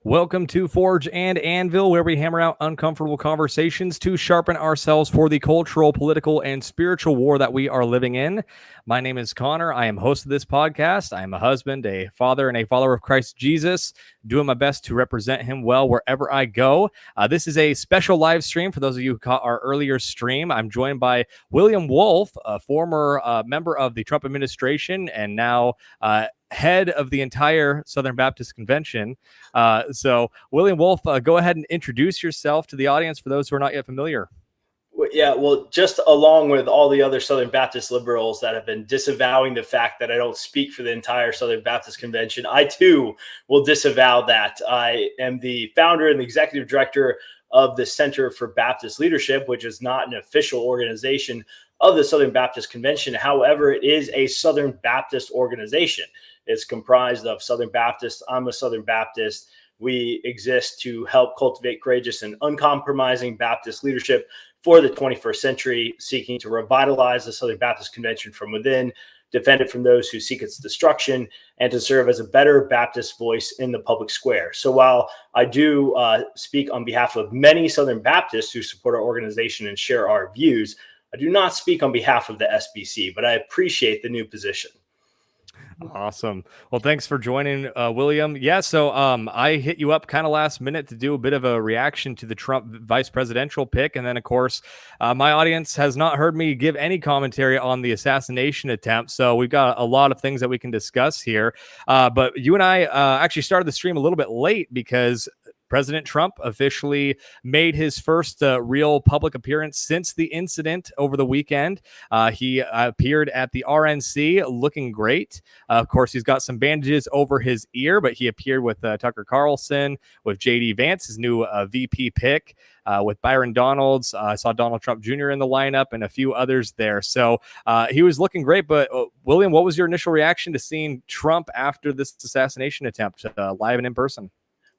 Welcome to Forge and Anvil, where we hammer out uncomfortable conversations to sharpen ourselves for the cultural, political, and spiritual war that we are living in. My name is Connor. I am host of this podcast. I am a husband, a father, and a follower of Christ Jesus, doing my best to represent him well wherever I go. This is a special live stream for those of you who caught our earlier stream. I'm joined by William Wolfe, a former member of the Trump administration and now head of the entire Southern Baptist Convention. So, William Wolfe, go ahead and introduce yourself to the audience for those who are not yet familiar. Yeah, well, just along with all the other Southern Baptist liberals that have been disavowing the fact that I don't speak for the entire Southern Baptist Convention, I too will disavow that. I am the founder and the executive director of the Center for Baptist Leadership, which is not an official organization of the Southern Baptist Convention. However, it is a Southern Baptist organization. It's comprised of Southern Baptists. I'm a Southern Baptist. We exist to help cultivate courageous and uncompromising Baptist leadership for the 21st century, seeking to revitalize the Southern Baptist Convention from within, defend it from those who seek its destruction, and to serve as a better Baptist voice in the public square. So while I do speak on behalf of many Southern Baptists who support our organization and share our views, I do not speak on behalf of the SBC, but I appreciate the new position. Awesome. Well, thanks for joining, William. Yeah, so I hit you up kind of last minute to do a bit of a reaction to the Trump vice presidential pick. And then, of course, my audience has not heard me give any commentary on the assassination attempt. So we've got a lot of things that we can discuss here. But you and I actually started the stream a little bit late because President Trump officially made his first real public appearance since the incident over the weekend. He appeared at the RNC looking great. Of course, he's got some bandages over his ear, but he appeared with Tucker Carlson, with JD Vance, his new VP pick, with Byron Donalds. I saw Donald Trump Jr. in the lineup and a few others there. So he was looking great. But William, what was your initial reaction to seeing Trump after this assassination attempt live and in person?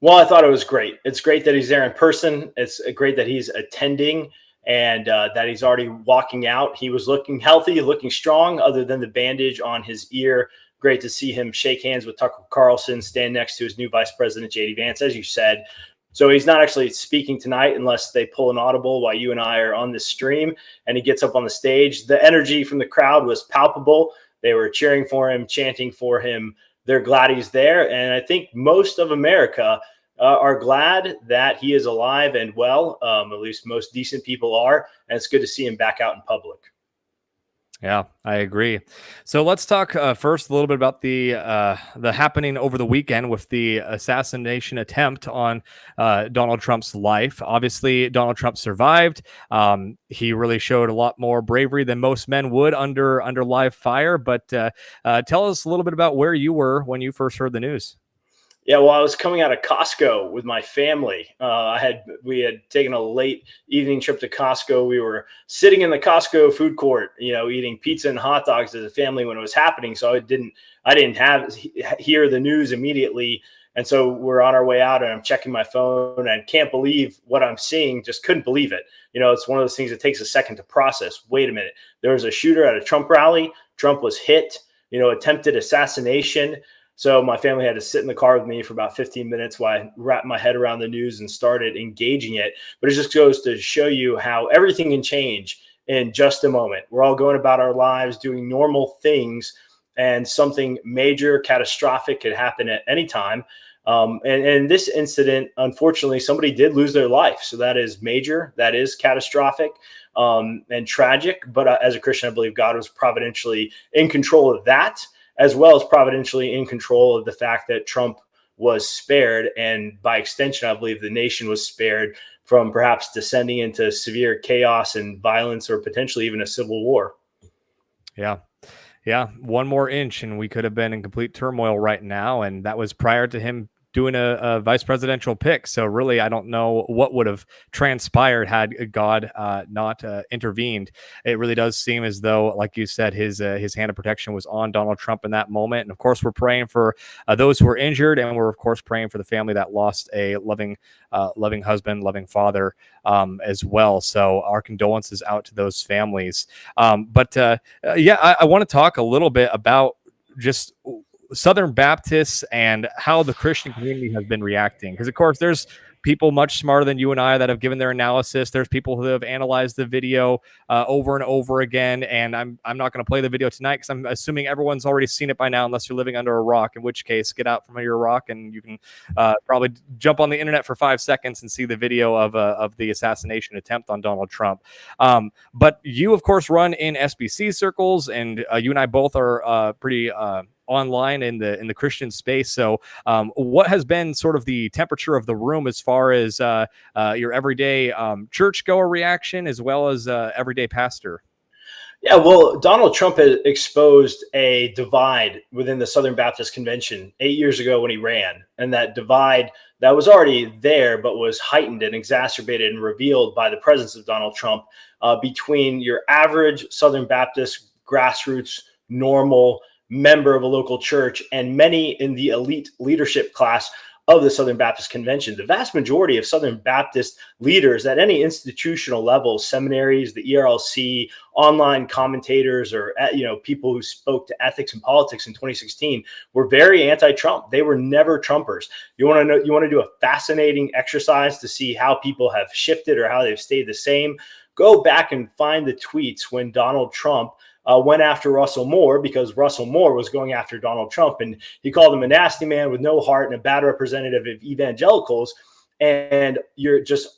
Well, I thought it was great. It's great that he's there in person. It's great that he's attending and that he's already walking out. He was looking healthy, looking strong, other than the bandage on his ear. Great to see him shake hands with Tucker Carlson, stand next to his new vice president, JD Vance, as you said. So he's not actually speaking tonight unless they pull an audible while you and I are on this stream and he gets up on the stage. The energy from the crowd was palpable. They were cheering for him, chanting for him. They're glad he's there. And I think most of America are glad that he is alive and well. At least most decent people are. And it's good to see him back out in public. Yeah, I agree. So let's talk first a little bit about the happening over the weekend with the assassination attempt on Donald Trump's life. Obviously, Donald Trump survived. He really showed a lot more bravery than most men would under live fire. But tell us a little bit about where you were when you first heard the news. Yeah, well, I was coming out of Costco with my family. We had taken a late evening trip to Costco. We were sitting in the Costco food court, eating pizza and hot dogs as a family when it was happening. So I didn't hear the news immediately. And so we're on our way out and I'm checking my phone and can't believe what I'm seeing. Just couldn't believe it. It's one of those things that takes a second to process. Wait a minute. There was a shooter at a Trump rally. Trump was hit, attempted assassination. So my family had to sit in the car with me for about 15 minutes while I wrapped my head around the news and started engaging it. But it just goes to show you how everything can change in just a moment. We're all going about our lives doing normal things, and something major, catastrophic could happen at any time. And in this incident, unfortunately, somebody did lose their life. So that is major. That is catastrophic and tragic. But as a Christian, I believe God was providentially in control of that, as well as providentially in control of the fact that Trump was spared. And by extension, I believe the nation was spared from perhaps descending into severe chaos and violence, or potentially even a civil war. Yeah. One more inch and we could have been in complete turmoil right now. And that was prior to him doing a vice presidential pick. So really, I don't know what would have transpired had God not intervened. It really does seem as though, like you said, his hand of protection was on Donald Trump in that moment. And of course, we're praying for those who were injured. And we're, of course, praying for the family that lost a loving husband, loving father as well. So our condolences out to those families. I want to talk a little bit about just Southern Baptists and how the Christian community has been reacting. Because, of course, there's people much smarter than you and I that have given their analysis. There's people who have analyzed the video over and over again. And I'm not going to play the video tonight because I'm assuming everyone's already seen it by now, unless you're living under a rock, in which case get out from your rock and you can probably jump on the internet for 5 seconds and see the video of the assassination attempt on Donald Trump. But you, of course, run in SBC circles, and you and I both are pretty online in the Christian space. So what has been sort of the temperature of the room as far as your everyday churchgoer reaction, as well as everyday pastor? Yeah, well, Donald Trump has exposed a divide within the Southern Baptist Convention 8 years ago when he ran. And that divide that was already there, but was heightened and exacerbated and revealed by the presence of Donald Trump between your average Southern Baptist grassroots, normal member of a local church and many in the elite leadership class of the Southern Baptist Convention. The vast majority of Southern Baptist leaders at any institutional level, seminaries, the ERLC, online commentators, or people who spoke to ethics and politics in 2016 were very anti-Trump. They were never Trumpers. You want to do a fascinating exercise to see how people have shifted or how they've stayed the same. Go back and find the tweets when Donald Trump went after Russell Moore, because Russell Moore was going after Donald Trump, and he called him a nasty man with no heart and a bad representative of evangelicals. And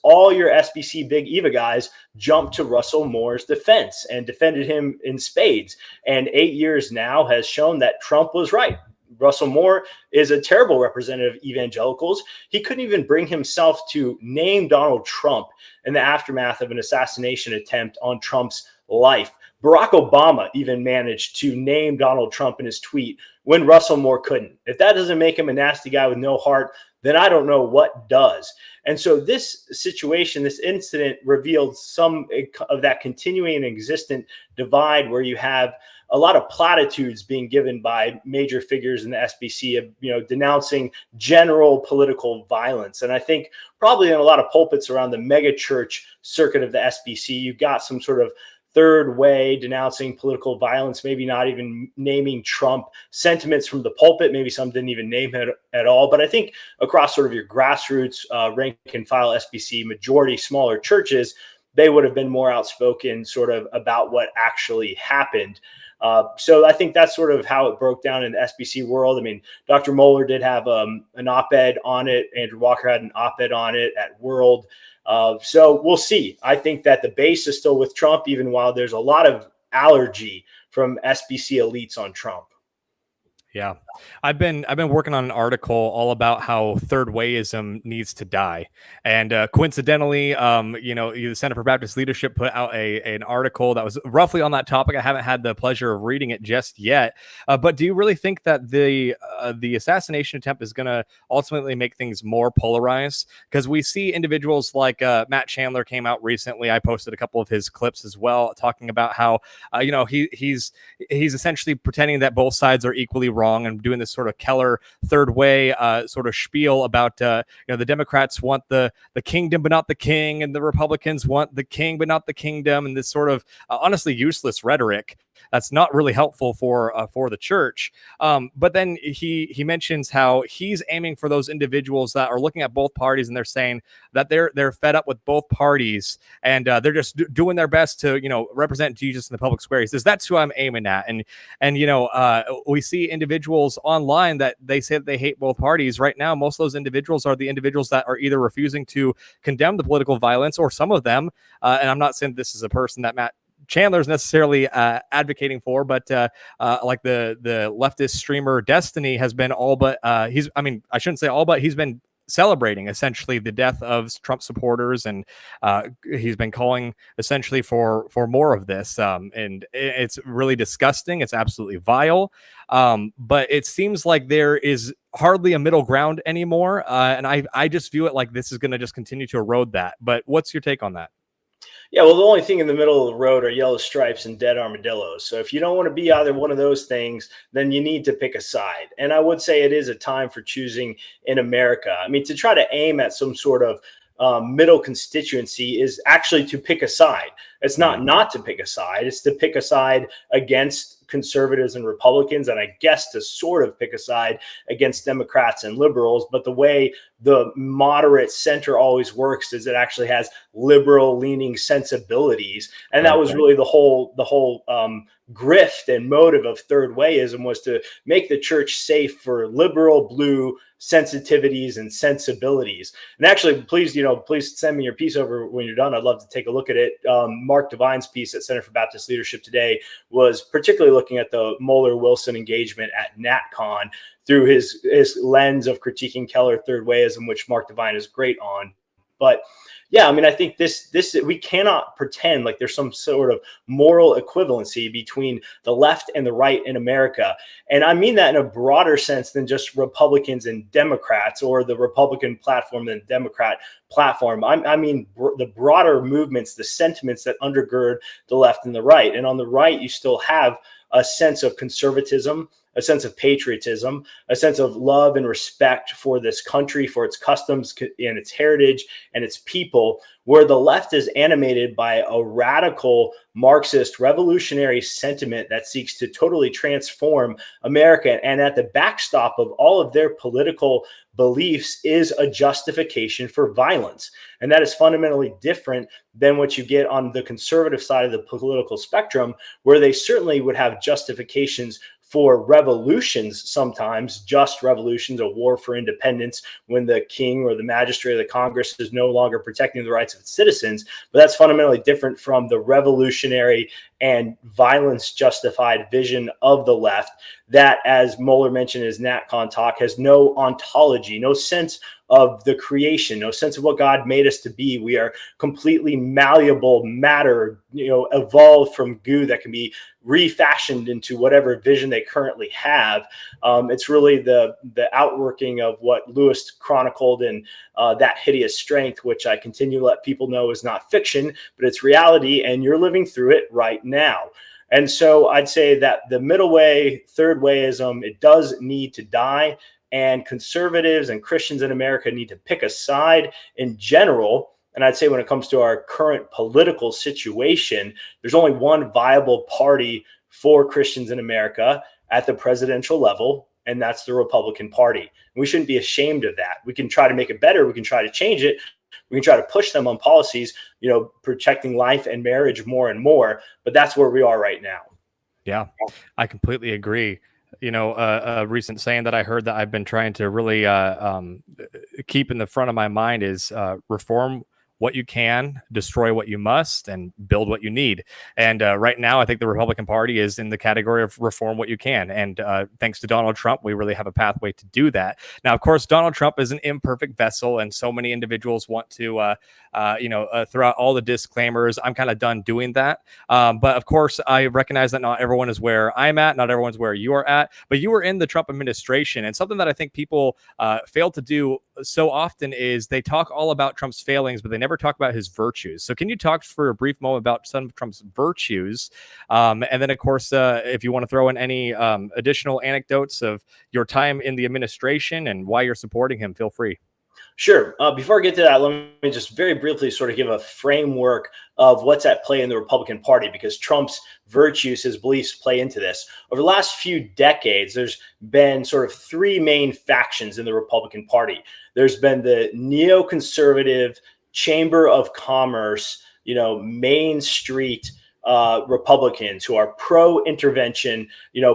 all your SBC Big Eva guys jumped to Russell Moore's defense and defended him in spades. And 8 years now has shown that Trump was right. Russell Moore is a terrible representative of evangelicals. He couldn't even bring himself to name Donald Trump in the aftermath of an assassination attempt on Trump's life. Barack Obama even managed to name Donald Trump in his tweet when Russell Moore couldn't. If that doesn't make him a nasty guy with no heart, then I don't know what does. And so this situation, this incident, revealed some of that continuing and existent divide, where you have a lot of platitudes being given by major figures in the SBC of, denouncing general political violence. And I think probably in a lot of pulpits around the mega church circuit of the SBC, you've got some sort of third way denouncing political violence, maybe not even naming Trump, sentiments from the pulpit. Maybe some didn't even name it at all. But I think across sort of your grassroots rank and file SBC majority smaller churches, they would have been more outspoken sort of about what actually happened. So I think that's sort of how it broke down in the SBC world. I mean, Dr. Mohler did have an op-ed on it. Andrew Walker had an op-ed on it at World. So we'll see. I think that the base is still with Trump, even while there's a lot of allergy from SBC elites on Trump. Yeah, I've been working on an article all about how third wayism needs to die, and coincidentally, the Center for Baptist Leadership put out an article that was roughly on that topic. I haven't had the pleasure of reading it just yet, but do you really think that the assassination attempt is going to ultimately make things more polarized? Because we see individuals like Matt Chandler came out recently. I posted a couple of his clips as well, talking about how he's essentially pretending that both sides are equally wrong, and doing this sort of Keller third way sort of spiel about the Democrats want the kingdom but not the king, and the Republicans want the king but not the kingdom, and this sort of honestly useless rhetoric that's not really helpful for the church. But then he mentions how he's aiming for those individuals that are looking at both parties, and they're saying that they're fed up with both parties, and they're just doing their best to represent Jesus in the public square. He says that's who I'm aiming at, and we see individuals online that they say that they hate both parties. Right now, most of those individuals are the individuals that are either refusing to condemn the political violence, or some of them, and I'm not saying this is a person that Matt Chandler is necessarily advocating for, but like the leftist streamer Destiny has been all but I shouldn't say all, but he's been celebrating essentially the death of Trump supporters, and he's been calling essentially for more of this, and it's really disgusting. It's absolutely vile, but it seems like there is hardly a middle ground anymore, and I just view it like this is going to just continue to erode that. But what's your take on that? Yeah, well, the only thing in the middle of the road are yellow stripes and dead armadillos. So if you don't want to be either one of those things, then you need to pick a side. And I would say it is a time for choosing in America. I mean, to try to aim at some sort of middle constituency is actually to pick a side. It's not to pick a side. It's to pick a side against conservatives and Republicans, and I guess to sort of pick a side against Democrats and liberals. But the way the moderate center always works is it actually has liberal leaning sensibilities. And that was really the whole grift and motive of third wayism, was to make the church safe for liberal blue sensitivities and sensibilities. And actually, please send me your piece over when you're done. I'd love to take a look at it. Mark Devine's piece at Center for Baptist Leadership today was particularly looking at the Mueller-Wilson engagement at NatCon through his lens of critiquing Keller third wayism, which Mark Devine is great on. But yeah, I mean, I think this we cannot pretend like there's some sort of moral equivalency between the left and the right in America. And I mean that in a broader sense than just Republicans and Democrats, or the Republican platform and the Democrat platform. I mean the broader movements, the sentiments that undergird the left and the right. And on the right, you still have a sense of conservatism, a sense of patriotism, a sense of love and respect for this country, for its customs and its heritage and its people, where the left is animated by a radical Marxist revolutionary sentiment that seeks to totally transform America. And at the backstop of all of their political beliefs is a justification for violence. And that is fundamentally different than what you get on the conservative side of the political spectrum, where they certainly would have justifications for revolutions, sometimes just revolutions, a war for independence when the king or the magistrate or the Congress is no longer protecting the rights of its citizens. But that's fundamentally different from the revolutionary and violence justified vision of the left that, as Mueller mentioned in his NatCon talk, has no ontology, no sense of the creation, no sense of what God made us to be. We are completely malleable matter, evolved from goo that can be refashioned into whatever vision they currently have. It's really the outworking of what Lewis chronicled in That Hideous Strength, which I continue to let people know is not fiction, but it's reality, and you're living through it right now. And so I'd say that the middle way, third wayism, it does need to die. And conservatives and Christians in America need to pick a side in general. And I'd say when it comes to our current political situation, there's only one viable party for Christians in America at the presidential level, and that's the Republican Party. And we shouldn't be ashamed of that. We can try to make it better. We can try to change it. We can try to push them on policies, protecting life and marriage more and more. But that's where we are right now. Yeah, I completely agree. A recent saying that I heard that I've been trying to really keep in the front of my mind is reform what you can, destroy what you must, and build what you need. And right now, I think the Republican Party is in the category of reform what you can. And thanks to Donald Trump, we really have a pathway to do that. Now, of course, Donald Trump is an imperfect vessel, and so many individuals want to, throw out all the disclaimers. I'm kind of done doing that. But of course, I recognize that not everyone is where I'm at, not everyone's where you are at, but you were in the Trump administration. And something that I think people fail to do so often is they talk all about Trump's failings, but they never talk about his virtues. So can you talk for a brief moment about some of Trump's virtues? And then, of course, if you want to throw in any additional anecdotes of your time in the administration and why you're supporting him, feel free. Sure. Before I get to that, let me just very briefly sort of give a framework of what's at play in the Republican Party, because Trump's virtues, his beliefs play into this. Over the last few decades, there's been sort of three main factions in the Republican Party. There's been the neoconservative Chamber of Commerce, Main Street Republicans who are pro-intervention,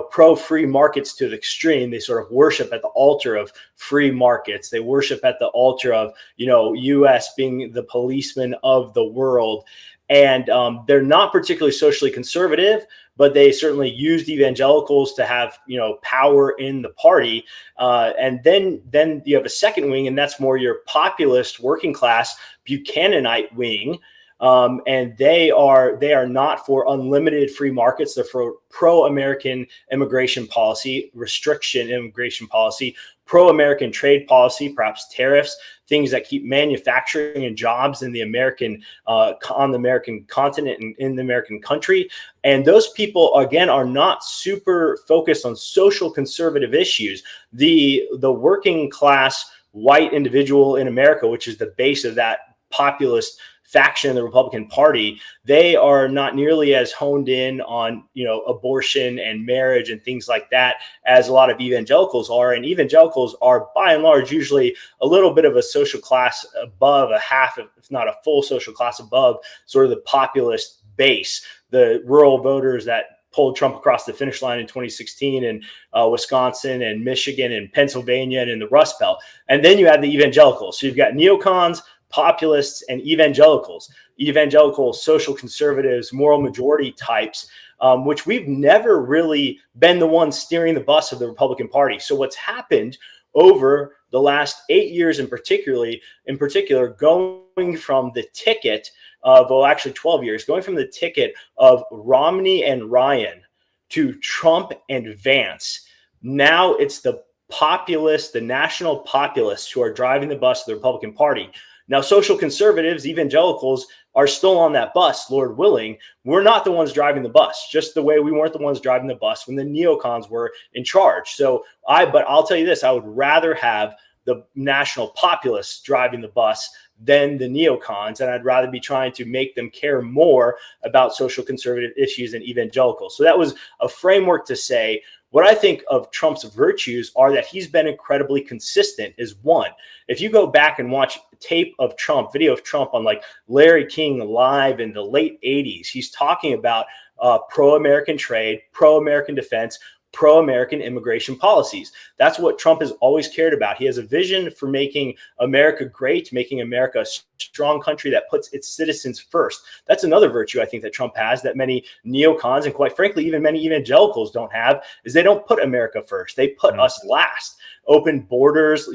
pro-free markets to the extreme. They sort of worship at the altar of free markets. They worship at the altar of, U.S. being the policeman of the world. And they're not particularly socially conservative, but they certainly used evangelicals to have, power in the party. And then you have a second wing, and that's more your populist, working class, Buchananite wing. And they are not for unlimited free markets. They're for pro-American immigration policy, restriction immigration policy, pro-American trade policy, perhaps tariffs, things that keep manufacturing and jobs in the American on the American continent and in the American country. And those people, again, are not super focused on social conservative issues. The working class white individual in America, which is the base of that populist faction in the Republican Party, they are not nearly as honed in on, abortion and marriage and things like that as a lot of evangelicals are. And evangelicals are by and large usually a little bit of a social class above, a half, if not a full social class above sort of the populist base, the rural voters that pulled Trump across the finish line in 2016 in Wisconsin and Michigan and Pennsylvania and in the Rust Belt. And then you have the evangelicals. So you've got neocons, populists, and evangelicals, social conservatives, moral majority types, which we've never really been the ones steering the bus of the Republican Party. So what's happened over the last 8 years in particular, going from the ticket of, 12 years, going from the ticket of Romney and Ryan to Trump and Vance. Now it's the populists, the national populists who are driving the bus of the Republican Party. Now, social conservatives, evangelicals are still on that bus, Lord willing. We're not the ones driving the bus, just the way we weren't the ones driving the bus when the neocons were in charge. But I'll tell you this, I would rather have the national populists driving the bus than the neocons. And I'd rather be trying to make them care more about social conservative issues than evangelicals. So that was a framework to say, what I think of Trump's virtues are that he's been incredibly consistent is one. If you go back and watch tape of Trump, video of Trump on like Larry King Live in the late 80s, he's talking about pro-American trade, pro-American defense, pro-American immigration policies. That's what Trump has always cared about. He has a vision for making America great, making America a strong country that puts its citizens first. That's another virtue I think that Trump has that many neocons and quite frankly, even many evangelicals don't have, is they don't put America first. They put us last. Open borders,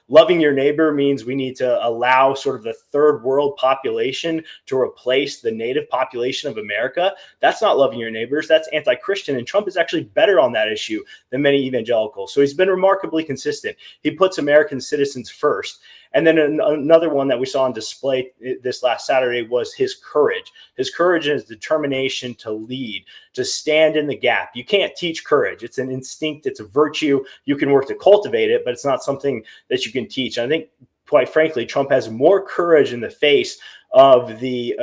loving your neighbor means we need to allow sort of the third world population to replace the native population of America. That's not loving your neighbors. That's anti-Christian. And Trump is actually better on that issue than many evangelicals. So he's been remarkably consistent. He puts American citizens first. And then another one that we saw on display this last Saturday was his courage and his determination to lead, to stand in the gap. You can't teach courage. It's an instinct. It's a virtue. You can work to cultivate it, but it's not something that you can teach. And I think, quite frankly, Trump has more courage in the face of the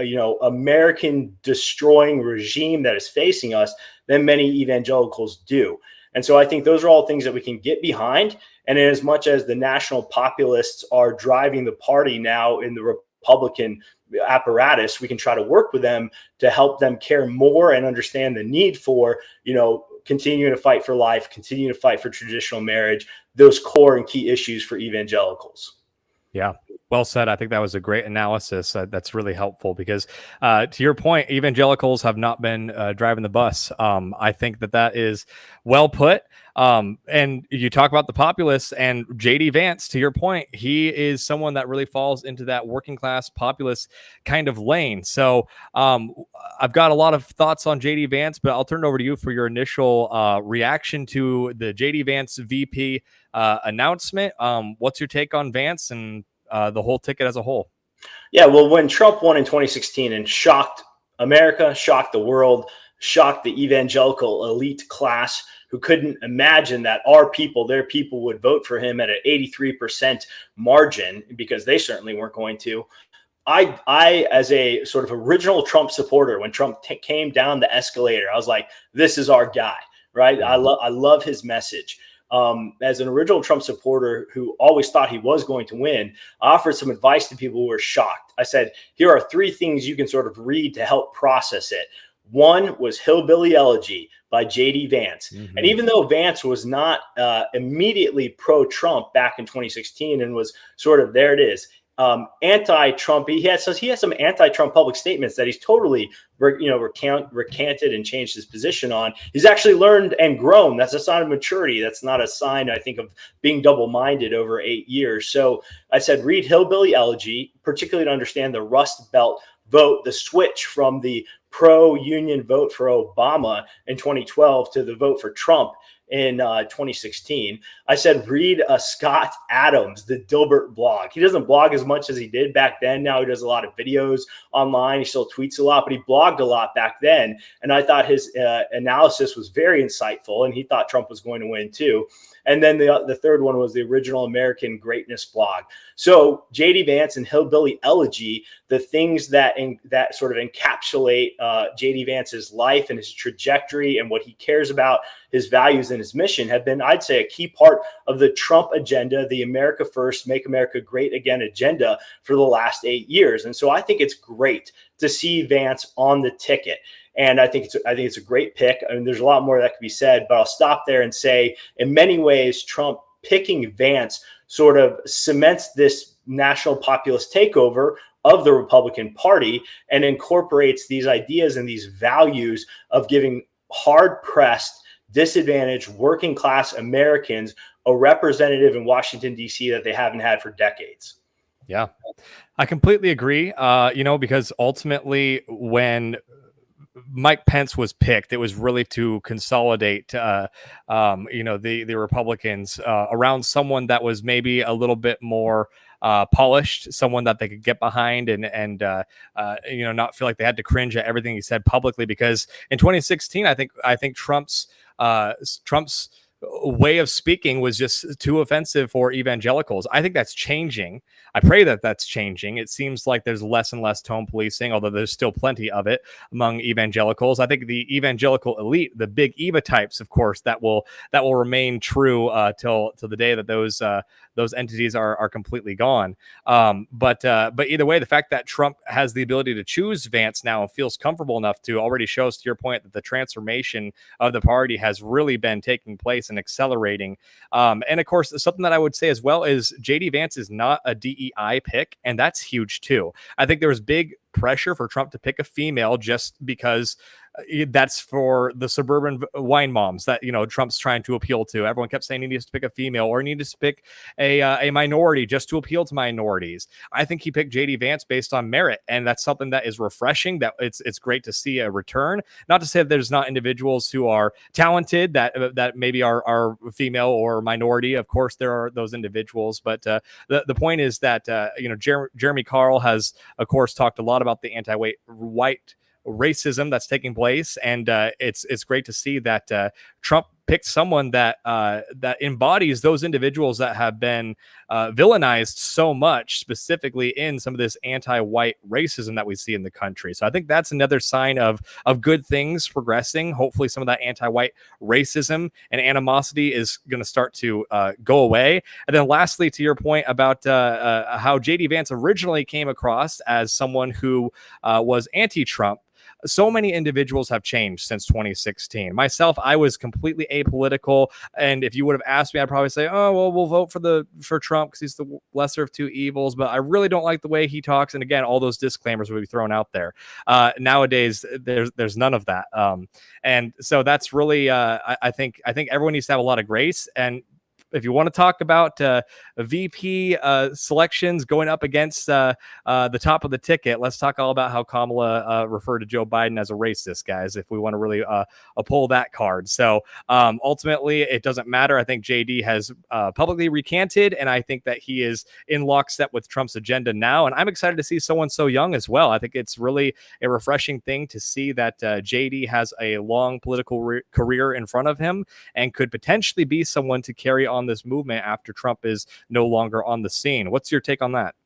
American destroying regime that is facing us than many evangelicals do. And so I think those are all things that we can get behind. And in as much as the national populists are driving the party now in the Republican apparatus, we can try to work with them to help them care more and understand the need for, continuing to fight for life, continuing to fight for traditional marriage, those core and key issues for evangelicals. Yeah, well said. I think that was a great analysis. That's really helpful because to your point, evangelicals have not been driving the bus. I think that is well put. And you talk about the populists and JD Vance, to your point, he is someone that really falls into that working class populist kind of lane. So I've got a lot of thoughts on JD Vance, but I'll turn it over to you for your initial reaction to the JD Vance VP announcement. What's your take on Vance and the whole ticket as a whole? Yeah, well, when Trump won in 2016 and shocked America, shocked the world, shocked the evangelical elite class who couldn't imagine that their people would vote for him at an 83% margin because they certainly weren't going to. I, as a sort of original Trump supporter, when Trump came down the escalator, I was like, this is our guy, right? I love his message. As an original Trump supporter who always thought he was going to win, I offered some advice to people who were shocked. I said, here are 3 things you can sort of read to help process it. One was Hillbilly Elegy by JD Vance. Mm-hmm. And even though Vance was not immediately pro-Trump back in 2016 and was sort of, there it is, anti-Trump, he has some anti-Trump public statements that he's totally recanted and changed his position on. He's actually learned and grown. That's a sign of maturity. That's not a sign, I think, of being double-minded over 8 years. So I said, read Hillbilly Elegy, particularly to understand the Rust Belt vote, the switch from the pro-union vote for Obama in 2012 to the vote for Trump in 2016. I said, read Scott Adams, the Dilbert blog. He doesn't blog as much as he did back then. Now he does a lot of videos online. He still tweets a lot, but he blogged a lot back then. And I thought his analysis was very insightful, and he thought Trump was going to win too. And then the third one was the Original American Greatness blog. So JD Vance and Hillbilly Elegy, the things that sort of encapsulate JD Vance's life and his trajectory and what he cares about, his values and his mission, have been, I'd say, a key part of the Trump agenda, the America First, Make America Great Again agenda for the last 8 years. And so I think it's great to see Vance on the ticket. And I think it's a great pick. I mean, there's a lot more that could be said, but I'll stop there and say, in many ways, Trump picking Vance sort of cements this national populist takeover of the Republican Party and incorporates these ideas and these values of giving hard-pressed, disadvantaged, working-class Americans a representative in Washington, D.C. that they haven't had for decades. Yeah, I completely agree. Because ultimately when Mike Pence was picked, it was really to consolidate, the Republicans around someone that was maybe a little bit more polished, someone that they could get behind and not feel like they had to cringe at everything he said publicly. Because in 2016, I think Trump's way of speaking was just too offensive for evangelicals. I think that's changing. I pray that that's changing. It seems like there's less and less tone policing, although there's still plenty of it among evangelicals. I think the evangelical elite, the big Eva types, of course, that will remain true till the day that those entities are completely gone. But either way, the fact that Trump has the ability to choose Vance now and feels comfortable enough to already shows, to your point, that the transformation of the party has really been taking place and accelerating. And of course, something that I would say as well is JD Vance is not a DEI pick, and that's huge too. I think there was big pressure for Trump to pick a female just because that's for the suburban wine moms that Trump's trying to appeal to. Everyone kept saying he needs to pick a female or he needs to pick a minority just to appeal to minorities. I think he picked JD Vance based on merit, and that's something that is refreshing. That it's great to see a return. Not to say that there's not individuals who are talented that maybe are female or minority. Of course, there are those individuals, but the point is that Jeremy Carl has, of course, talked a lot about the anti-white racism that's taking place, and it's great to see that Trump picked someone that embodies those individuals that have been villainized so much, specifically in some of this anti-white racism that we see in the country. So I think that's another sign of good things progressing. Hopefully some of that anti-white racism and animosity is going to start to go away. And then lastly, to your point about how JD Vance originally came across as someone who was anti-Trump, so many individuals have changed since 2016. Myself, I was completely apolitical, and if you would have asked me, I'd probably say, "Oh, well, we'll vote for Trump because he's the lesser of two evils." But I really don't like the way he talks, and again, all those disclaimers would be thrown out there. Nowadays, there's none of that, and so that's really, I think everyone needs to have a lot of grace. And if you want to talk about VP selections going up against the top of the ticket, let's talk all about how Kamala referred to Joe Biden as a racist, guys, if we want to really pull that card. So ultimately, it doesn't matter. I think JD has publicly recanted, and I think that he is in lockstep with Trump's agenda now. And I'm excited to see someone so young as well. I think it's really a refreshing thing to see that JD has a long political career in front of him and could potentially be someone to carry on this movement after Trump is no longer on the scene. What's your take on that?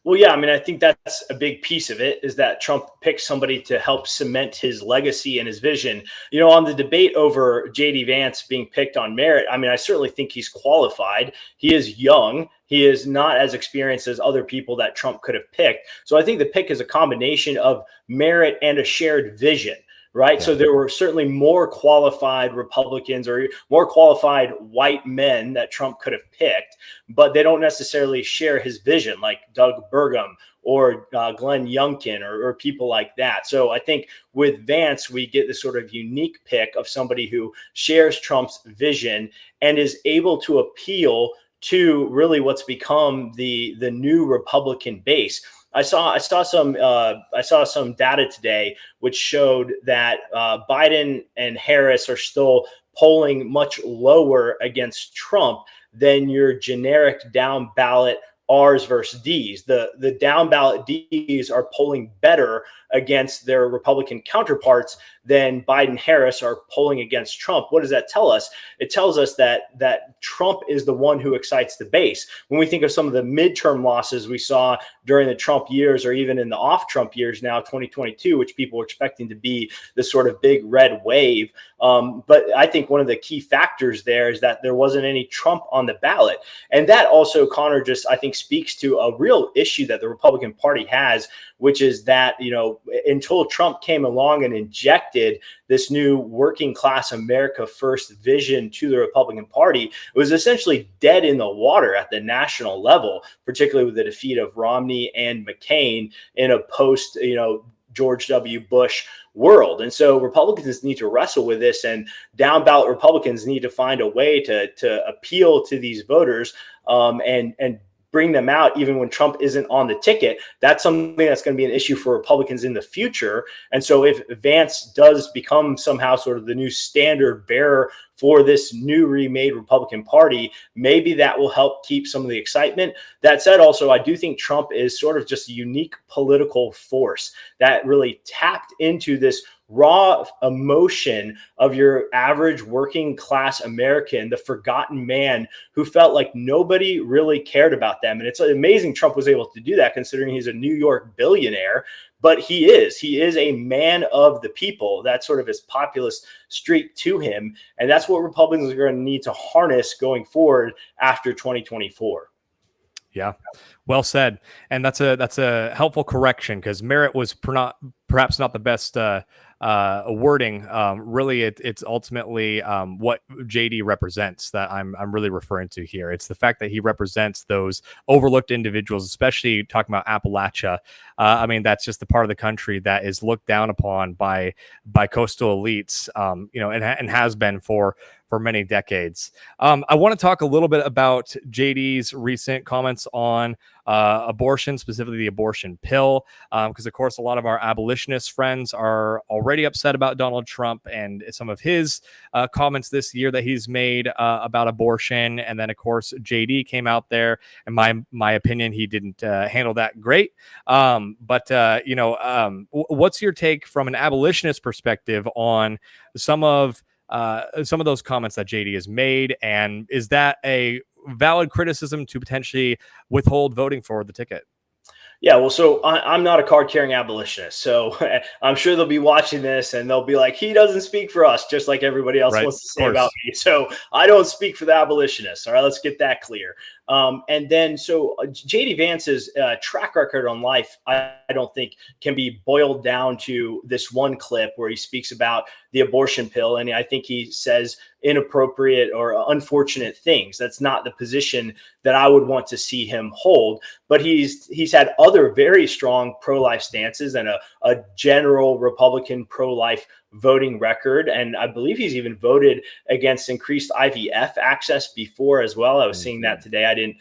Well, yeah, I mean, I think that's a big piece of it, is that Trump picked somebody to help cement his legacy and his vision. On the debate over JD Vance being picked on merit, I mean, I certainly think he's qualified. He is young. He is not as experienced as other people that Trump could have picked. So I think the pick is a combination of merit and a shared vision. Right. Yeah. So there were certainly more qualified Republicans or more qualified white men that Trump could have picked, but they don't necessarily share his vision, like Doug Burgum or Glenn Youngkin or people like that. So I think with Vance, we get this sort of unique pick of somebody who shares Trump's vision and is able to appeal to really what's become the new Republican base. I saw some data today which showed that Biden and Harris are still polling much lower against Trump than your generic down ballot R's versus D's. The down ballot D's are polling better against their Republican counterparts than Biden Harris are polling against Trump. What does that tell us? It tells us that Trump is the one who excites the base. When we think of some of the midterm losses we saw during the Trump years, or even in the off Trump years now, 2022, which people were expecting to be this sort of big red wave. But I think one of the key factors there is that there wasn't any Trump on the ballot. And that also, Connor, just I think speaks to a real issue that the Republican Party has, which is that, until Trump came along and injected this new working class America first vision to the Republican Party, it was essentially dead in the water at the national level, particularly with the defeat of Romney and McCain in a post, George W. Bush world. And so Republicans need to wrestle with this, and down ballot Republicans need to find a way to appeal to these voters and bring them out even when Trump isn't on the ticket. That's something that's going to be an issue for Republicans in the future. And so if Vance does become somehow sort of the new standard bearer for this new remade Republican Party, maybe that will help keep some of the excitement. That said, also, I do think Trump is sort of just a unique political force that really tapped into this raw emotion of your average working class American, the forgotten man who felt like nobody really cared about them. And it's amazing Trump was able to do that, considering he's a New York billionaire. But he is a man of the people. That's sort of his populist streak to him. And that's what Republicans are going to need to harness going forward after 2024. Yeah, well said. And that's a helpful correction, because merit was perhaps not the best wording. Really, it's ultimately what JD represents that I'm really referring to here. It's the fact that he represents those overlooked individuals, especially talking about Appalachia. I mean, that's just the part of the country that is looked down upon by coastal elites, and has been for many decades. I want to talk a little bit about JD's recent comments on abortion, specifically the abortion pill, because, of course, a lot of our abolitionist friends are already upset about Donald Trump and some of his comments this year that he's made about abortion. And then, of course, JD came out there, and my opinion, he didn't handle that great. What's your take from an abolitionist perspective on some of those comments that JD has made? And is that a valid criticism to potentially withhold voting for the ticket? Yeah, well, so I'm not a card-carrying abolitionist, so I'm sure they'll be watching this and they'll be like, he doesn't speak for us, just like everybody else wants to say about me. So I don't speak for the abolitionists. All right, let's get that clear. And then, so JD Vance's track record on life, I don't think can be boiled down to this one clip where he speaks about the abortion pill. And I think he says inappropriate or unfortunate things. That's not the position that I would want to see him hold. But he's had other very strong pro-life stances and a general Republican pro-life voting record. And I believe he's even voted against increased IVF access before as well. I was seeing that today. I didn't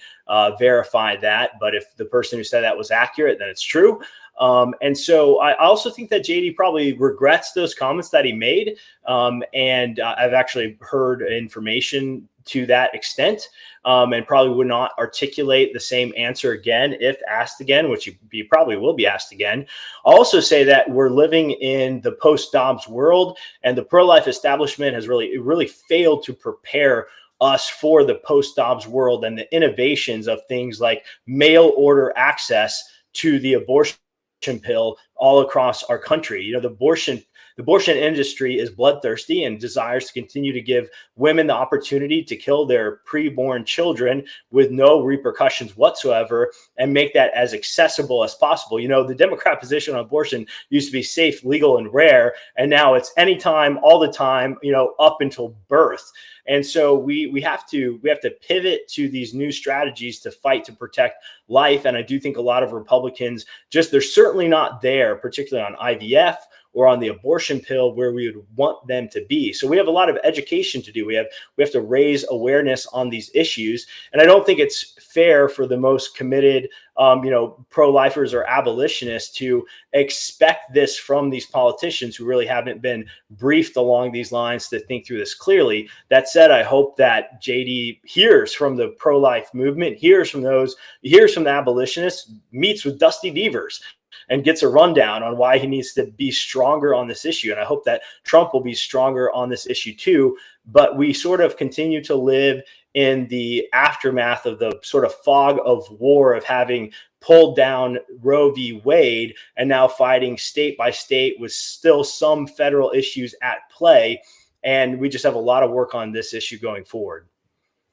verify that, but if the person who said that was accurate, then it's true. And so I also think that JD probably regrets those comments that he made. And I've actually heard information to that extent, and probably would not articulate the same answer again if asked again, which you probably will be asked again. I'll also say that we're living in the post-Dobbs world, and the pro-life establishment has really failed to prepare us for the post-Dobbs world and the innovations of things like mail order access to the abortion pill all across our country. The abortion industry is bloodthirsty and desires to continue to give women the opportunity to kill their preborn children with no repercussions whatsoever and make that as accessible as possible. The Democrat position on abortion used to be safe, legal, and rare, and now it's anytime, all the time, up until birth. And so we have to pivot to these new strategies to fight to protect life. And I do think a lot of Republicans they're certainly not there, particularly on IVF or on the abortion pill where we would want them to be. So we have a lot of education to do. We have to raise awareness on these issues. And I don't think it's fair for the most committed pro-lifers or abolitionists to expect this from these politicians who really haven't been briefed along these lines to think through this clearly. That said, I hope that JD hears from the pro-life movement, hears from the abolitionists, meets with Dusty Devers, and gets a rundown on why he needs to be stronger on this issue. And I hope that Trump will be stronger on this issue too. But we sort of continue to live in the aftermath of the sort of fog of war of having pulled down Roe v. Wade and now fighting state by state with still some federal issues at play. And we just have a lot of work on this issue going forward.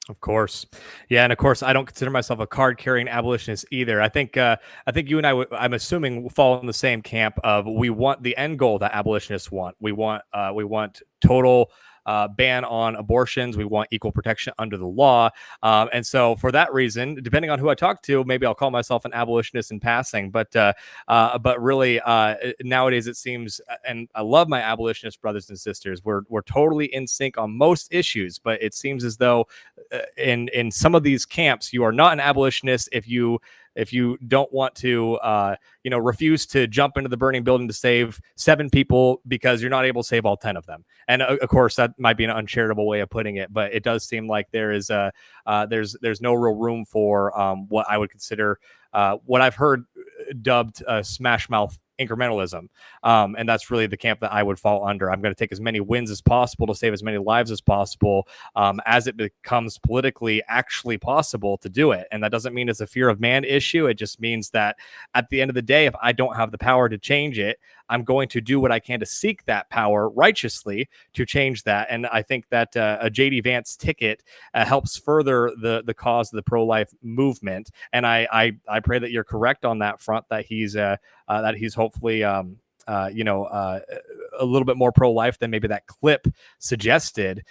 Of course. Yeah. And of course, I don't consider myself a card carrying abolitionist either. I think you and I'm assuming fall in the same camp of we want the end goal that abolitionists want. We want total ban on abortions. We want equal protection under the law. And so for that reason, depending on who I talk to, maybe I'll call myself an abolitionist in passing. But really, nowadays it seems, and I love my abolitionist brothers and sisters, we're totally in sync on most issues. But it seems as though in some of these camps, you are not an abolitionist if you don't want to, refuse to jump into the burning building to save 7 people because you're not able to save all 10 of them. And of course, that might be an uncharitable way of putting it, but it does seem like there is there's no real room for what I would consider what I've heard dubbed smash mouth incrementalism. And that's really the camp that I would fall under. I'm going to take as many wins as possible to save as many lives as possible as it becomes politically actually possible to do it. And that doesn't mean it's a fear of man issue. It just means that at the end of the day, if I don't have the power to change it, I'm going to do what I can to seek that power righteously to change that. And I think that a JD Vance ticket helps further the cause of the pro-life movement. And I pray that you're correct on that front, that he's hopefully a little bit more pro-life than maybe that clip suggested,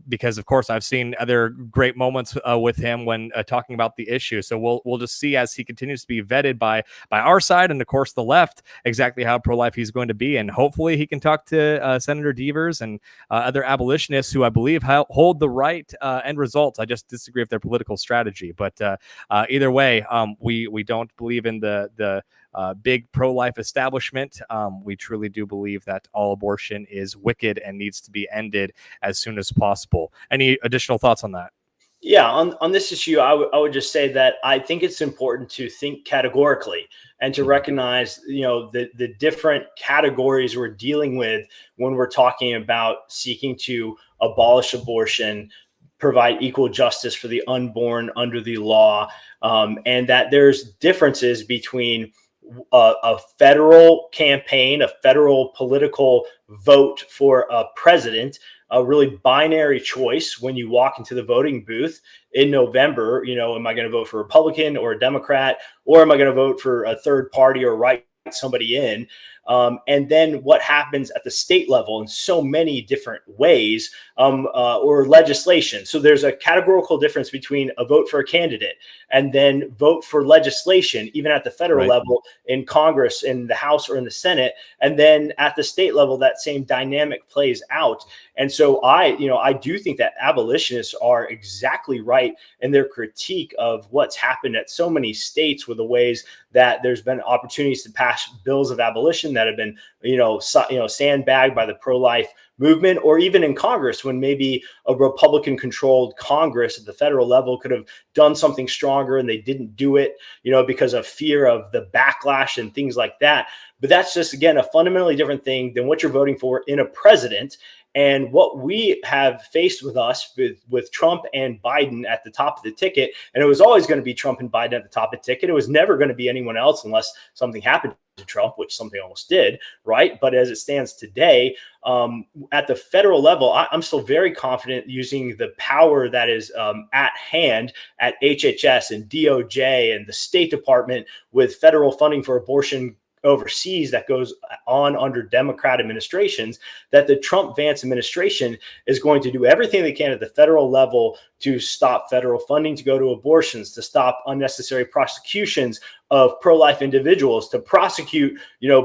because of course I've seen other great moments with him when talking about the issue. So we'll just see as he continues to be vetted by our side and of course the left exactly how pro-life he's going to be, and hopefully he can talk to Senator Devers and other abolitionists who I believe hold the right end results. I just disagree with their political strategy, but either way, we don't believe in the big pro-life establishment. We truly do believe that all abortion is wicked and needs to be ended as soon as possible. Any additional thoughts on that? Yeah, on this issue, I would just say that I think it's important to think categorically and to recognize, the different categories we're dealing with when we're talking about seeking to abolish abortion, provide equal justice for the unborn under the law, and that there's differences between a federal campaign, a federal political vote for a president, a really binary choice when you walk into the voting booth in November. Am I going to vote for a Republican or a Democrat, or am I going to vote for a third party or write somebody in? And then what happens at the state level in so many different ways, or legislation. So there's a categorical difference between a vote for a candidate and then vote for legislation, even at the federal level in Congress, in the House or in the Senate. And then at the state level, that same dynamic plays out. And so I do think that abolitionists are exactly right in their critique of what's happened at so many states with the ways that there's been opportunities to pass bills of abolition that have been, sandbagged by the pro-life movement, or even in Congress when maybe a Republican controlled Congress at the federal level could have done something stronger and they didn't do it, because of fear of the backlash and things like that. But that's just, again, a fundamentally different thing than what you're voting for in a president. And what we have faced with us with Trump and Biden at the top of the ticket, and it was always going to be Trump and Biden at the top of the ticket. It was never going to be anyone else unless something happened to Trump, which something almost did, right? But as it stands today, at the federal level, I'm still very confident using the power that is at hand at HHS and DOJ and the State Department with federal funding for abortion overseas that goes on under Democrat administrations, that the Trump-Vance administration is going to do everything they can at the federal level to stop federal funding to go to abortions, to stop unnecessary prosecutions of pro-life individuals to prosecute,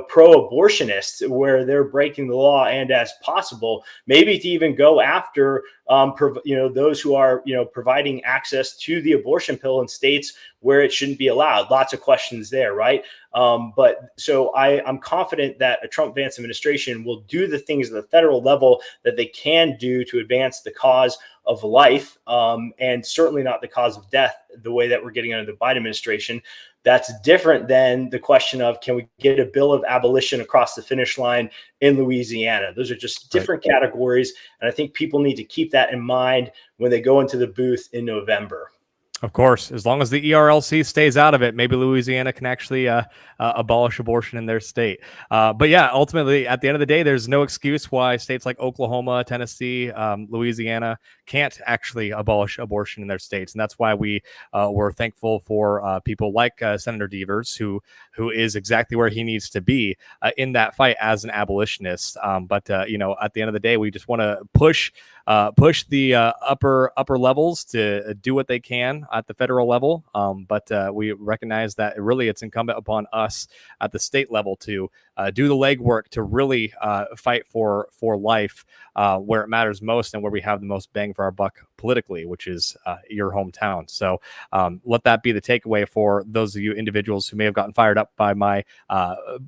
pro-abortionists where they're breaking the law, and as possible, maybe to even go after, those who are, providing access to the abortion pill in states where it shouldn't be allowed. Lots of questions there, right? But so I'm confident that a Trump-Vance administration will do the things at the federal level that they can do to advance the cause of life, and certainly not the cause of death, the way that we're getting under the Biden administration. That's different than the question of, can we get a bill of abolition across the finish line in Louisiana? Those are just different categories. And I think people need to keep that in mind when they go into the booth in November. Of course, as long as the ERLC stays out of it, maybe Louisiana can actually abolish abortion in their state. But yeah, ultimately, at the end of the day, there's no excuse why states like Oklahoma, Tennessee, Louisiana can't actually abolish abortion in their states. And that's why we were thankful for people like Senator Devers, who is exactly where he needs to be in that fight as an abolitionist. But at the end of the day, we just want to push the upper levels to do what they can at the federal level. But we recognize that really it's incumbent upon us at the state level to do the legwork to really fight for life where it matters most and where we have the most bang for our buck politically, which is your hometown. So let that be the takeaway for those of you individuals who may have gotten fired up by my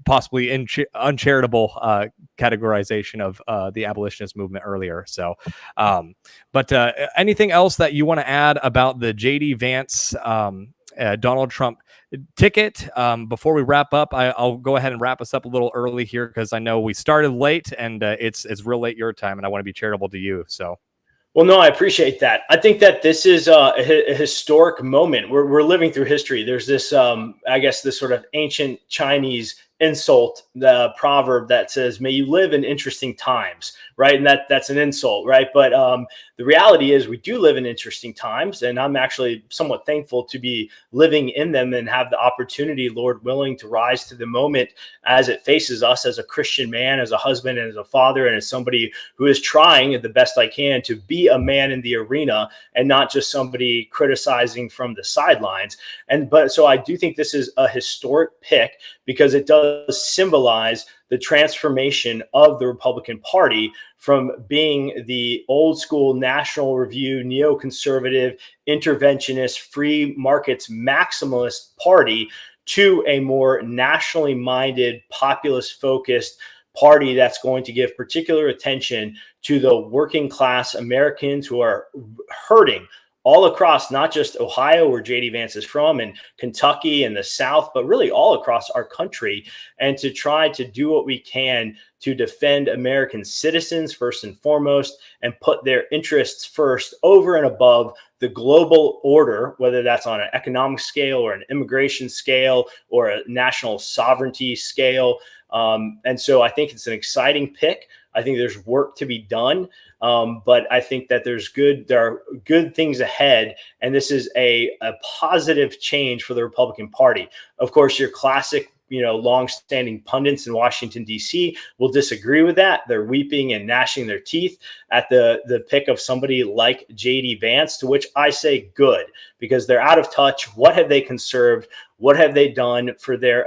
possibly uncharitable categorization of the abolitionist movement earlier. So, but anything else that you want to add about the JD Vance Donald Trump ticket before we wrap up? I'll go ahead and wrap us up a little early here because I know we started late and it's real late your time, and I want to be charitable to you. So. Well, no, I appreciate that. I think that this is a historic moment. We're living through history. There's this, I guess, this sort of ancient Chinese insult, the proverb that says, "May you live in interesting times," right? And that's an insult, right? But the reality is we do live in interesting times, and I'm actually somewhat thankful to be living in them and have the opportunity, Lord willing, to rise to the moment as it faces us as a Christian man, as a husband, and as a father, and as somebody who is trying the best I can to be a man in the arena and not just somebody criticizing from the sidelines. But so I do think this is a historic pick because it does symbolize the transformation of the Republican Party from being the old school National Review, neoconservative, interventionist, free markets, maximalist party to a more nationally minded, populist focused party that's going to give particular attention to the working class Americans who are hurting all across, not just Ohio, where JD Vance is from, and Kentucky and the South, but really all across our country, and to try to do what we can to defend American citizens first and foremost, and put their interests first over and above the global order, whether that's on an economic scale or an immigration scale or a national sovereignty scale. And so I think it's an exciting pick. I think there's work to be done. But I think that there are good things ahead. And this is a positive change for the Republican Party. Of course, your classic, longstanding pundits in Washington, D.C. will disagree with that. They're weeping and gnashing their teeth at the pick of somebody like JD Vance, to which I say good, because they're out of touch. What have they conserved? What have they done for their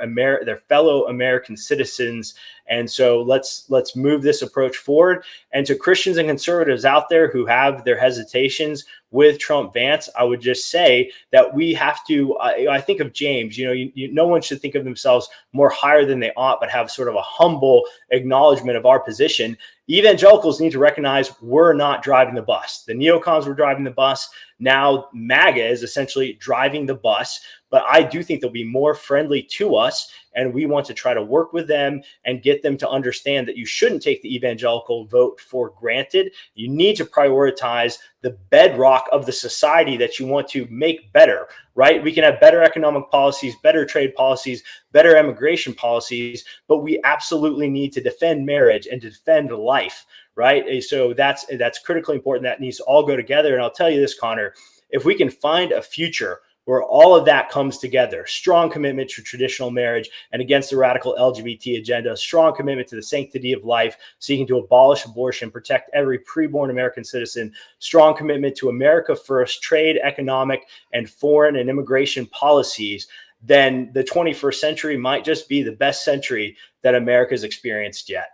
fellow American citizens? And so let's move this approach forward. And to Christians and conservatives out there who have their hesitations with Trump Vance, I would just say that we have to, I think of James, no one should think of themselves more higher than they ought, but have sort of a humble acknowledgement of our position. Evangelicals need to recognize we're not driving the bus. The neocons were driving the bus. Now MAGA is essentially driving the bus, but I do think they'll be more friendly to us. And we want to try to work with them and get them to understand that you shouldn't take the evangelical vote for granted. You need to prioritize the bedrock of the society that you want to make better, right? We can have better economic policies, better trade policies, better immigration policies, but we absolutely need to defend marriage and defend life, right? So that's critically important. That needs to all go together. And I'll tell you this, Connor, if we can find a future where all of that comes together, strong commitment to traditional marriage and against the radical LGBT agenda, strong commitment to the sanctity of life, seeking to abolish abortion, protect every preborn American citizen, strong commitment to America first, trade, economic, and foreign and immigration policies, then the 21st century might just be the best century that America's experienced yet.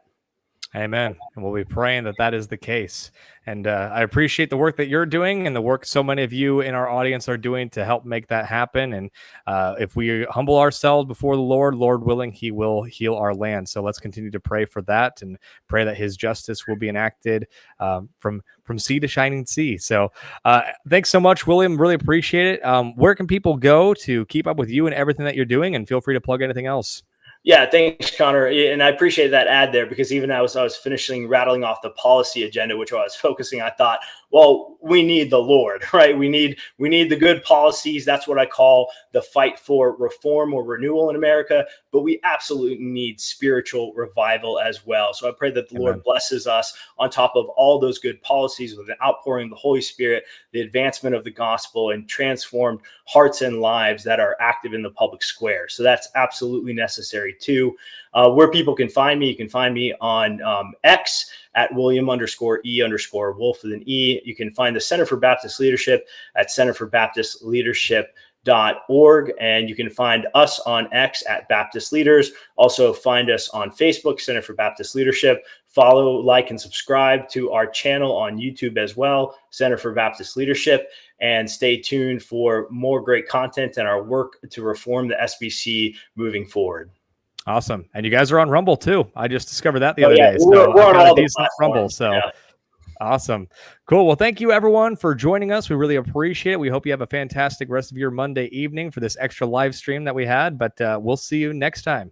Amen. And we'll be praying that that is the case. And I appreciate the work that you're doing and the work so many of you in our audience are doing to help make that happen. And if we humble ourselves before the Lord, Lord willing, he will heal our land. So let's continue to pray for that and pray that his justice will be enacted from sea to shining sea. So thanks so much, William. Really appreciate it. Where can people go to keep up with you and everything that you're doing? And feel free to plug anything else. Yeah, thanks, Connor. And I appreciate that ad there, because even as I was finishing rattling off the policy agenda, which I was focusing, I thought, well, we need the Lord, right? We need the good policies. That's what I call the fight for reform or renewal in America. But we absolutely need spiritual revival as well. So I pray that the Amen. Lord blesses us on top of all those good policies with an outpouring of the Holy Spirit, the advancement of the gospel, and transformed hearts and lives that are active in the public square. So that's absolutely necessary too. Where people can find me, you can find me on X at William_E_Wolfe with an E. You can find the Center for Baptist Leadership at centerforbaptistleadership.org. And you can find us on X at Baptist Leaders. Also find us on Facebook, Center for Baptist Leadership. Follow, like, and subscribe to our channel on YouTube as well, Center for Baptist Leadership. And stay tuned for more great content and our work to reform the SBC moving forward. Awesome. And you guys are on Rumble too. I just discovered that the other day. So we're on all the decent Rumble. So yeah. Awesome. Cool. Well, thank you everyone for joining us. We really appreciate it. We hope you have a fantastic rest of your Monday evening for this extra live stream that we had, but we'll see you next time.